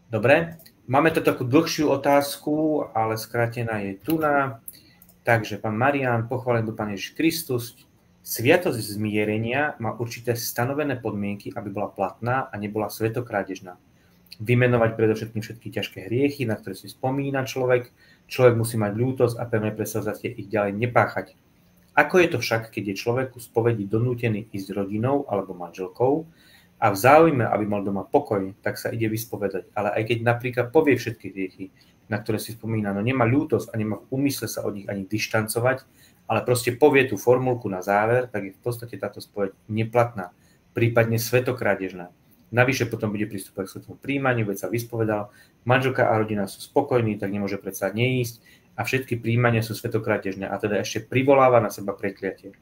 Dobre, máme tu takú dlhšiu otázku, ale skrátená je tu na. Takže pán Marián, pochválený Pán Ježiš Kristus, sviatosť zmierenia má určité stanovené podmienky, aby bola platná a nebola svetokrádežná. Vymenovať predovšetkým všetky ťažké hriechy, na ktoré si spomína človek. Človek musí mať ľútosť a pevné presavzatie ich ďalej nepáchať. Ako je to však, keď je človeku spovedí donútený ísť s rodinou alebo manželkou a v záujme, aby mal doma pokoj, tak sa ide vyspovedať. Ale aj keď napríklad povie všetky hriechy, na ktoré si spomína, no nemá ľútosť a nemá v úmysle sa od nich ani dištancovať, ale proste povie tú formulku na záver, tak je v podstate táto spoveď neplatná, prípadne svetokrádežná. Navyše potom bude pristupovať k svetomu príjmaniu, veď sa vyspovedal, manželka a rodina sú spokojní, tak nemôže predsa neísť a všetky príjmania sú svetokrádežné a teda ešte privoláva na seba prekliatie.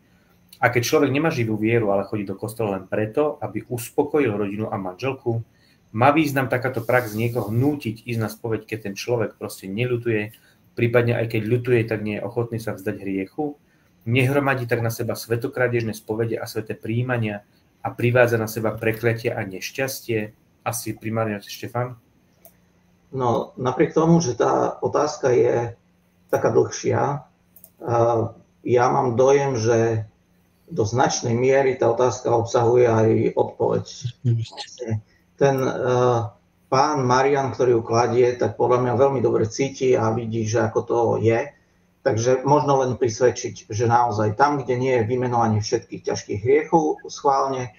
A keď človek nemá živú vieru, ale chodí do kostola len preto, aby uspokojil rodinu a manželku, má význam takáto prax niekoho nútiť ísť na spoveď, keď ten človek proste neľutuje, prípadne aj keď ľutuje, tak nie je ochotný sa vzdať hriechu, nehromadí tak na seba svetokrádežné spovede a sveté príjmania a privádza na seba prekliatie a nešťastie? Asi primárne Štefan? No, napriek tomu, že tá otázka je taká dlhšia, ja mám dojem, že do značnej miery tá otázka obsahuje aj odpoveď. Ten pán Marián, ktorý ju kladie, tak podľa mňa veľmi dobre cíti a vidí, že ako to je. Takže možno len prisvedčiť, že naozaj tam, kde nie je vymenovanie všetkých ťažkých hriechov schválne,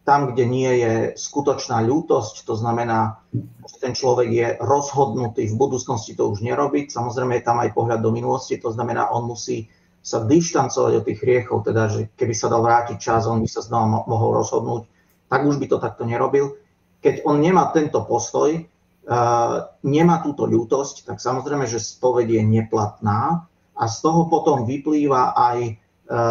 tam, kde nie je skutočná ľútosť, to znamená, že ten človek je rozhodnutý v budúcnosti to už nerobiť. Samozrejme je tam aj pohľad do minulosti, to znamená, on musí sa dištancovať od tých hriechov, teda, že keby sa dal vrátiť čas, on by sa znova mohol rozhodnúť, tak už by to takto nerobil. Keď on nemá tento postoj, nemá túto ľútosť, tak samozrejme, že spoveď je neplatná a z toho potom vyplýva aj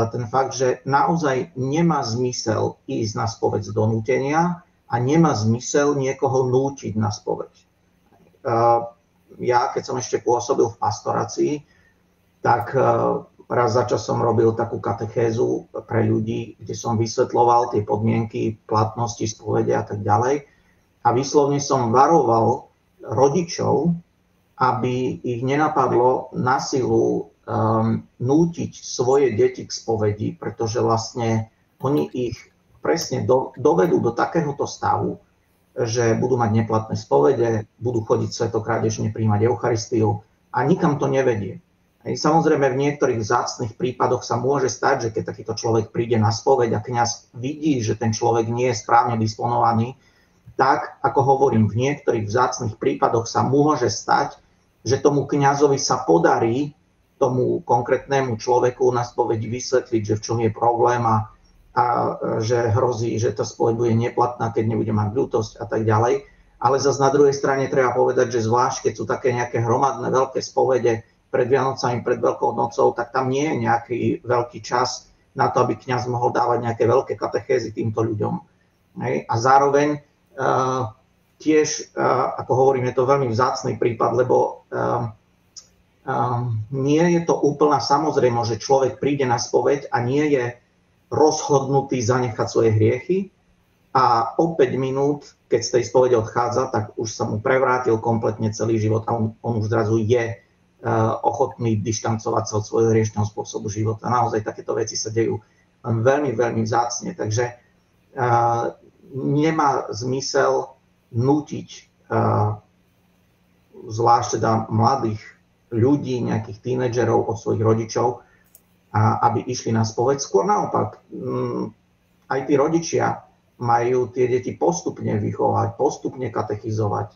ten fakt, že naozaj nemá zmysel ísť na spoveď z donútenia a nemá zmysel niekoho nútiť na spoveď. Ja, keď som ešte pôsobil v pastorácii, tak raz za čas som robil takú katechézu pre ľudí, kde som vysvetľoval tie podmienky platnosti spovede a tak ďalej. A výslovne som varoval rodičov, aby ich nenapadlo na silu nútiť svoje deti k spovedi, pretože vlastne oni ich presne dovedú do takéhoto stavu, že budú mať neplatné spovede, budú chodiť svetokrádežne príjmať Eucharistiu a nikam to nevedie. Samozrejme, v niektorých vzácnych prípadoch sa môže stať, že keď takýto človek príde na spoveď a kňaz vidí, že ten človek nie je správne disponovaný, tak, ako hovorím, v niektorých vzácnych prípadoch sa môže stať, že tomu kňazovi sa podarí tomu konkrétnemu človeku na spoveď vysvetliť, že v čom je problém a že hrozí, že tá spoveď bude neplatná, keď nebude mať ľútosť a tak ďalej. Ale zase na druhej strane treba povedať, že zvlášť, keď sú také nejaké hromadné veľké spovede pred Vianocami, pred Veľkou nocou, tak tam nie je nejaký veľký čas na to, aby kňaz mohol dávať nejaké veľké katechézy týmto ľuďom. A zároveň tiež, ako hovorím, je to veľmi vzácny prípad, lebo nie je to úplná samozrejmosť, že človek príde na spoveď a nie je rozhodnutý zanechať svoje hriechy a o 5 minút, keď z tej spovede odchádza, tak už sa mu prevrátil kompletne celý život a on už zrazu je ochotný dištancovať sa od svojho hriešného spôsobu života. Naozaj takéto veci sa dejú veľmi, veľmi vzácne, takže nemá zmysel nútiť zvlášť teda mladých ľudí, nejakých tínedžerov od svojich rodičov, aby išli na spoveď. Skôr naopak, aj tí rodičia majú tie deti postupne vychovať, postupne katechizovať,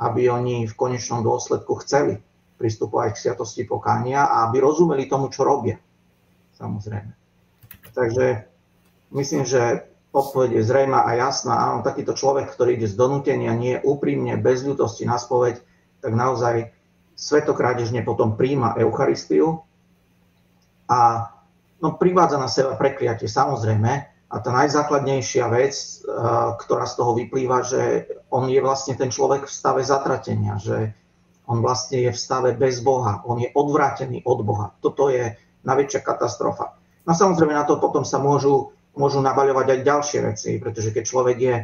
aby oni v konečnom dôsledku chceli pristupovať k sviatosti pokánia a aby rozumeli tomu, čo robia. Samozrejme. Takže myslím, že odpoveď je zrejmá a jasná. Áno, takýto človek, ktorý ide z donútenia, nie úprimne, bez ľútosti na spoveď, tak naozaj svetokrádežne potom príjma Eucharistiu a privádza na seba prekliatie, samozrejme. A tá najzákladnejšia vec, ktorá z toho vyplýva, že on je vlastne ten človek v stave zatratenia, že on vlastne je v stave bez Boha, on je odvrátený od Boha. Toto je najväčšia katastrofa. No samozrejme na to potom sa môžu nabaľovať aj ďalšie veci, pretože keď človek je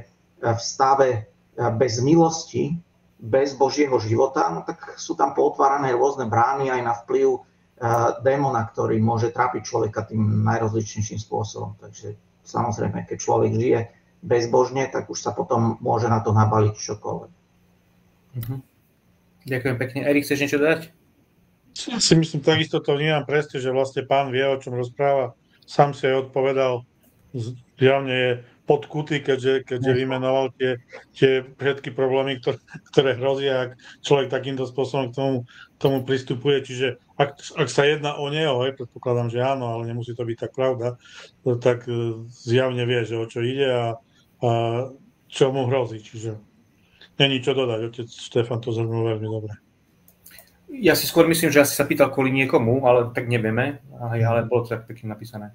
v stave bez milosti, bez Božieho života, no tak sú tam pootvárané rôzne brány aj na vplyv démona, ktorý môže trápiť človeka tým najrozličnejším spôsobom. Takže samozrejme, keď človek žije bezbožne, tak už sa potom môže na to nabaliť čokoľvek. Ďakujem pekne. Erik, chceš niečo dodať? Ja si myslím, takisto to vnímam presne, že vlastne pán vie, o čom rozpráva. Sám si aj odpovedal. Zjavne je podkutý, keďže vymenoval tie všetky problémy, ktoré hrozia, ak človek takýmto spôsobom k tomu pristupuje. Čiže ak sa jedná o neho, predpokladám, že áno, ale nemusí to byť tak pravda, tak zjavne vie, že o čo ide a čo mu hrozí. Čiže není čo dodať. Otec Štefan to zhrnul veľmi dobre. Ja si skôr myslím, že asi sa pýtal kvôli niekomu, ale tak nevieme, ale bolo to tak pekne napísané.